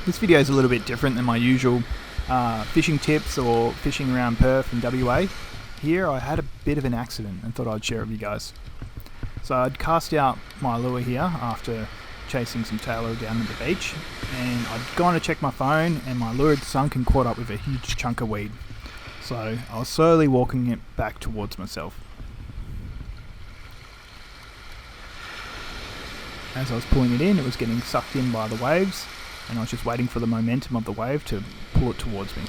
This video is a little bit different than my usual fishing tips or fishing around Perth and WA. Here I had a bit of an accident and thought I'd share it with you guys. So I'd cast out my lure here after chasing some tailor down at the beach, and I'd gone to check my phone and my lure had sunk and caught up with a huge chunk of weed. So I was slowly walking it back towards myself. As I was pulling it in, it was getting sucked in by the waves, and I was just waiting for the momentum of the wave to pull it towards me.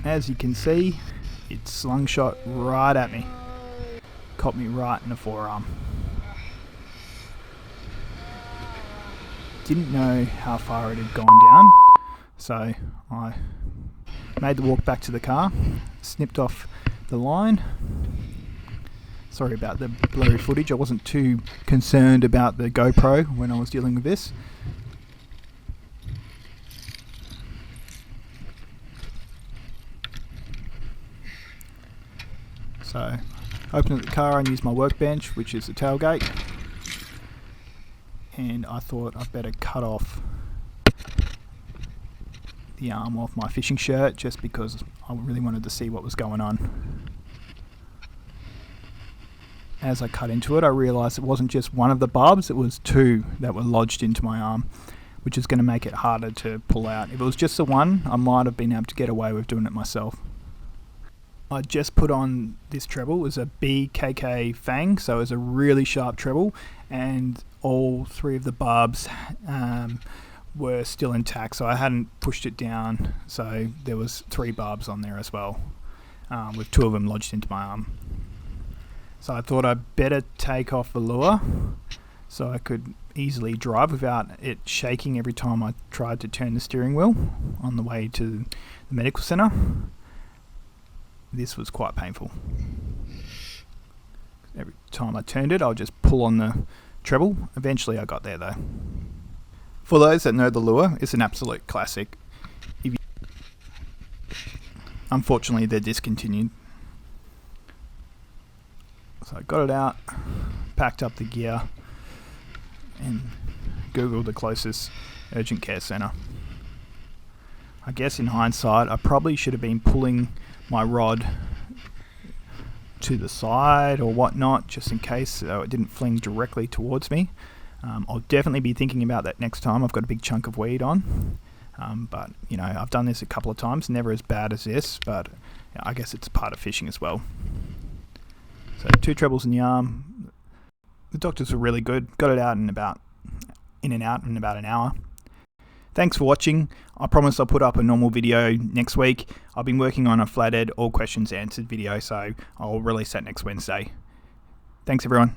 As you can see, it slungshot right at me. Caught me right in the forearm. Didn't know how far it had gone down, so I made the walk back to the car, snipped off the line. Sorry about the blurry footage, I wasn't too concerned about the GoPro when I was dealing with this. So, opened the car and used my workbench, which is the tailgate, and I thought I'd better cut off the arm off my fishing shirt just because I really wanted to see what was going on. As I cut into it, I realised it wasn't just one of the barbs, it was two that were lodged into my arm, which is going to make it harder to pull out. If it was just the one, I might have been able to get away with doing it myself. I just put on this treble. It was a BKK Fang, so it was a really sharp treble, and all three of the barbs were still intact, so I hadn't pushed it down, so there was 3 barbs on there as well, with 2 of them lodged into my arm. So I thought I'd better take off the lure so I could easily drive without it shaking every time I tried to turn the steering wheel on the way to the medical centre. This was quite painful. Every time I turned it, I'll just pull on the treble. Eventually I got there though. For those that know the lure, it's an absolute classic. Unfortunately, they're discontinued. So I got it out, packed up the gear, and Googled the closest urgent care centre. I guess in hindsight, I probably should have been pulling my rod to the side or whatnot, just in case so it didn't fling directly towards me. I'll definitely be thinking about that next time. I've got a big chunk of weed on, but you know, I've done this a couple of times, never as bad as this, but I guess it's part of fishing as well. So 2 trebles in the arm. The doctors were really good, got it out in and out in about an hour. Thanks for watching. I promise I'll put up a normal video next week. I've been working on a flathead all questions answered video, so I'll release that next Wednesday. Thanks everyone.